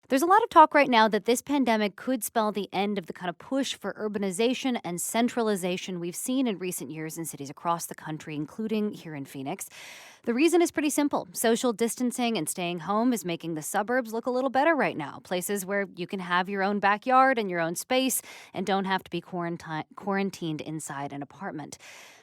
There's a lot of talk right now that this pandemic could spell the end of the kind of push for urbanization and centralization we've seen in recent years in cities across the country, including here in Phoenix. The reason is pretty simple. Social distancing and staying home is making the suburbs look a little better right now. Places where you can have your own backyard and your own space and don't have to be quarantined inside an apartment.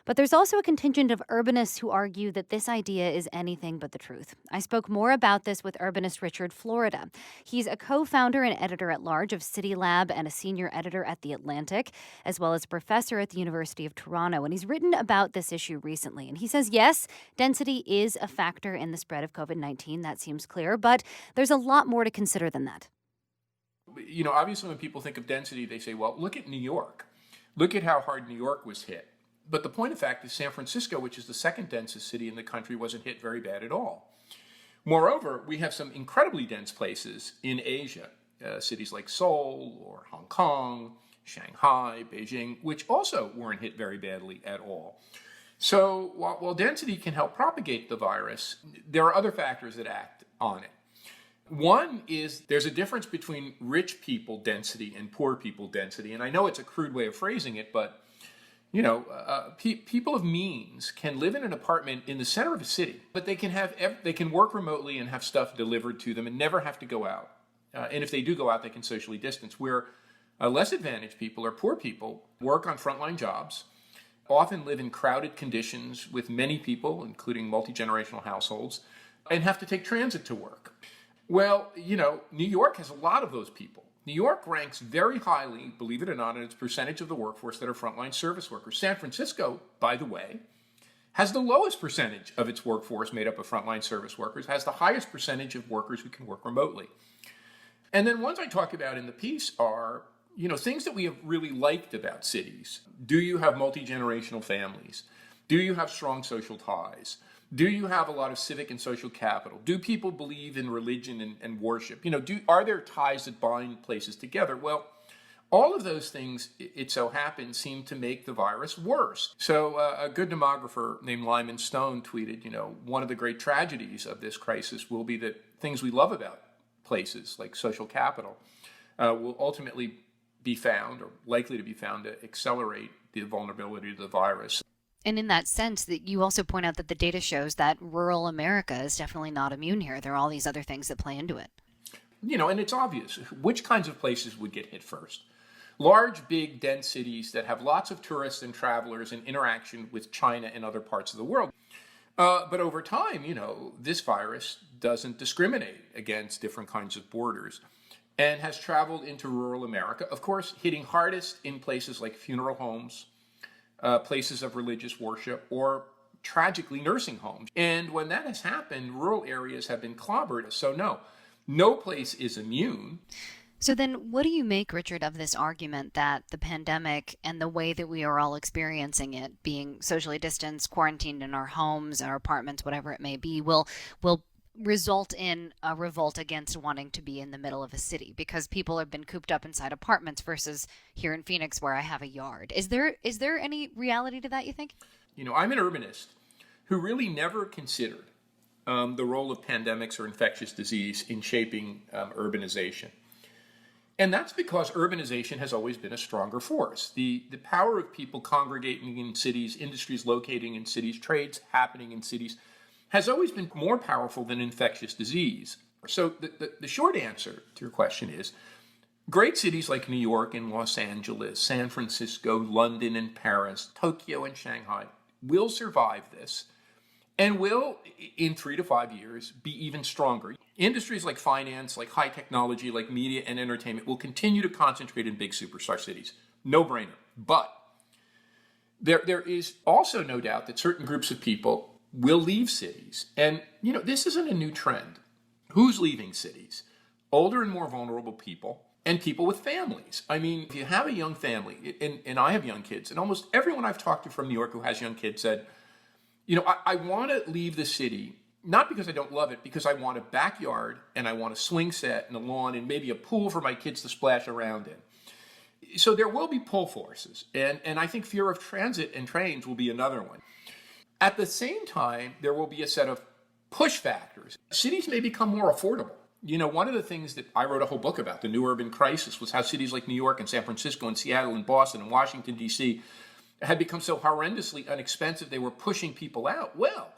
But there's also a contingent of urbanists who argue that this idea is anything but the truth. I spoke more about this with urbanist Richard Florida. He's a co-founder and editor-at-large of City Lab and a senior editor at The Atlantic, as well as a professor at the University of Toronto. And he's written about this issue recently. And he says, yes, density is a factor in the spread of COVID-19. That seems clear. But there's a lot more to consider than that. Obviously when people think of density, they say, well, look at New York. Look at how hard New York was hit. But the point of fact is San Francisco, which is the second densest city in the country, wasn't hit very bad at all. Moreover, we have some incredibly dense places in Asia, cities like Seoul or Hong Kong, Shanghai, Beijing, which also weren't hit very badly at all. So while density can help propagate the virus, there are other factors that act on it. One is there's a difference between rich people density and poor people density. And I know it's a crude way of phrasing it, but people of means can live in an apartment in the center of a city, but they can work remotely and have stuff delivered to them and never have to go out. And if they do go out, they can socially distance. Where less advantaged people or poor people work on frontline jobs, often live in crowded conditions with many people, including multi-generational households, and have to take transit to work. Well, New York has a lot of those people. New York ranks very highly, believe it or not, in its percentage of the workforce that are frontline service workers. San Francisco, by the way, has the lowest percentage of its workforce made up of frontline service workers, has the highest percentage of workers who can work remotely. And then ones I talk about in the piece are, things that we have really liked about cities. Do you have multi-generational families? Do you have strong social ties? Do you have a lot of civic and social capital? Do people believe in religion and worship? Are there ties that bind places together? Well, all of those things, it so happens, seem to make the virus worse. So a good demographer named Lyman Stone tweeted, one of the great tragedies of this crisis will be that things we love about places like social capital will ultimately be found or likely to be found to accelerate the vulnerability to the virus. And in that sense, that you also point out that the data shows that rural America is definitely not immune here. There are all these other things that play into it. And it's obvious which kinds of places would get hit first. Large, big, dense cities that have lots of tourists and travelers and interaction with China and other parts of the world. But over time, this virus doesn't discriminate against different kinds of borders and has traveled into rural America, of course, hitting hardest in places like funeral homes, places of religious worship, or tragically nursing homes. And when that has happened, rural areas have been clobbered. So no place is immune. So then what do you make, Richard, of this argument that the pandemic and the way that we are all experiencing it, being socially distanced, quarantined in our homes, our apartments, whatever it may be, will result in a revolt against wanting to be in the middle of a city because people have been cooped up inside apartments versus here in Phoenix where I have a yard? Is there any reality to that, you think? I'm an urbanist who really never considered the role of pandemics or infectious disease in shaping urbanization. And that's because urbanization has always been a stronger force. The power of people congregating in cities, industries locating in cities, trades happening in cities, has always been more powerful than infectious disease. So the short answer to your question is, great cities like New York and Los Angeles, San Francisco, London and Paris, Tokyo and Shanghai will survive this and will, in 3 to 5 years, be even stronger. Industries like finance, like high technology, like media and entertainment will continue to concentrate in big superstar cities. No brainer. But there is also no doubt that certain groups of people will leave cities. And, this isn't a new trend. Who's leaving cities? Older and more vulnerable people and people with families. I mean, if you have a young family, and I have young kids, and almost everyone I've talked to from New York who has young kids said, I want to leave the city, not because I don't love it, because I want a backyard and I want a swing set and a lawn and maybe a pool for my kids to splash around in. So there will be pull forces. And I think fear of transit and trains will be another one. At the same time, there will be a set of push factors. Cities may become more affordable. One of the things that I wrote a whole book about, the new urban crisis, was how cities like New York and San Francisco and Seattle and Boston and Washington, D.C. had become so horrendously inexpensive they were pushing people out. Well,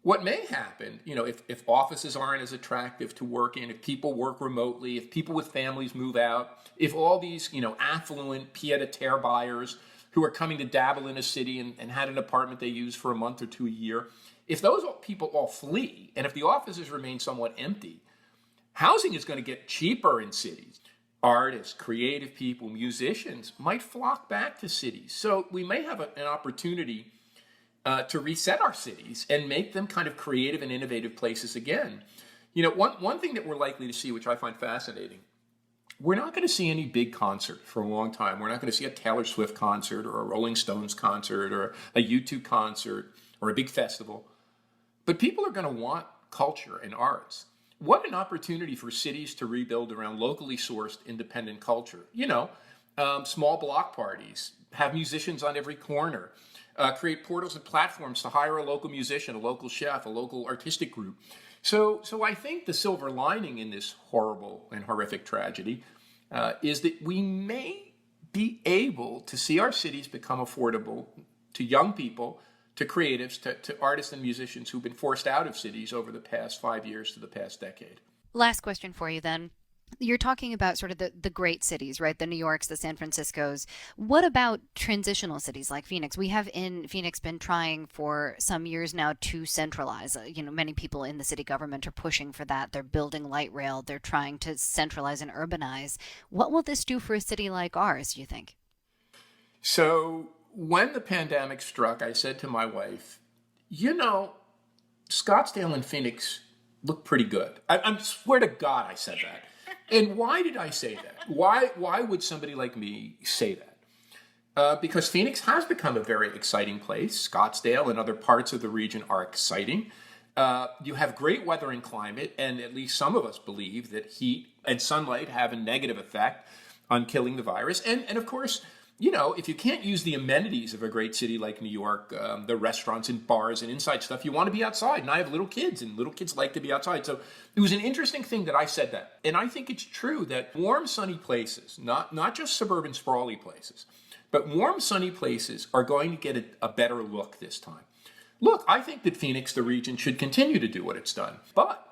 what may happen, if offices aren't as attractive to work in, if people work remotely, if people with families move out, if all these, affluent pied-à-terre buyers who are coming to dabble in a city and had an apartment they use for a month or two a year, if those people all flee, and if the offices remain somewhat empty, housing is going to get cheaper in cities. Artists, creative people, musicians might flock back to cities. So we may have an opportunity to reset our cities and make them kind of creative and innovative places again. One thing that we're likely to see, which I find fascinating, we're not going to see any big concert for a long time. We're not going to see a Taylor Swift concert or a Rolling Stones concert or a U2 concert or a big festival. But people are going to want culture and arts. What an opportunity for cities to rebuild around locally sourced independent culture. Small block parties, have musicians on every corner, create portals and platforms to hire a local musician, a local chef, a local artistic group. So I think the silver lining in this horrible and horrific tragedy is that we may be able to see our cities become affordable to young people, to creatives, to artists and musicians who've been forced out of cities over the past 5 years to the past decade. Last question for you then. You're talking about sort of the great cities, right? The New Yorks, the San Franciscos. What about transitional cities like Phoenix? We have in Phoenix been trying for some years now to centralize. Many people in the city government are pushing for that. They're building light rail. They're trying to centralize and urbanize. What will this do for a city like ours, do you think? So when the pandemic struck, I said to my wife, Scottsdale and Phoenix look pretty good. I swear to God I said that. And why did I say that? Why would somebody like me say that? Because Phoenix has become a very exciting place. Scottsdale and other parts of the region are exciting. You have great weather and climate, and at least some of us believe that heat and sunlight have a negative effect on killing the virus. And of course, if you can't use the amenities of a great city like New York, the restaurants and bars and inside stuff, you want to be outside. And I have little kids, and little kids like to be outside. So it was an interesting thing that I said that. And I think it's true that warm, sunny places, not just suburban, sprawly places, but warm, sunny places are going to get a better look this time. Look, I think that Phoenix, the region, should continue to do what it's done. But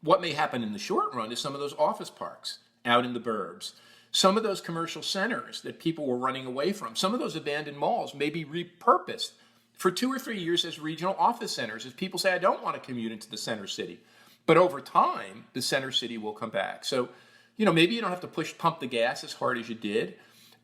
what may happen in the short run is some of those office parks out in the burbs, some of those commercial centers that people were running away from, some of those abandoned malls may be repurposed for 2 or 3 years as regional office centers, as people say, I don't want to commute into the center city. But over time, the center city will come back. So, maybe you don't have to pump the gas as hard as you did,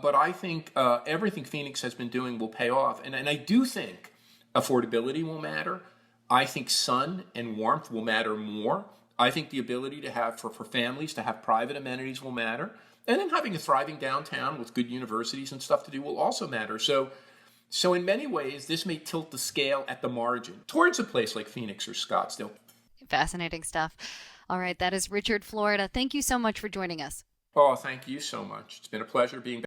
but I think everything Phoenix has been doing will pay off. And I do think affordability will matter. I think sun and warmth will matter more. I think the ability to have, for families to have private amenities will matter. And then having a thriving downtown with good universities and stuff to do will also matter. So in many ways, this may tilt the scale at the margin towards a place like Phoenix or Scottsdale. Fascinating stuff. All right, that is Richard Florida. Thank you so much for joining us. Oh, thank you so much. It's been a pleasure being back.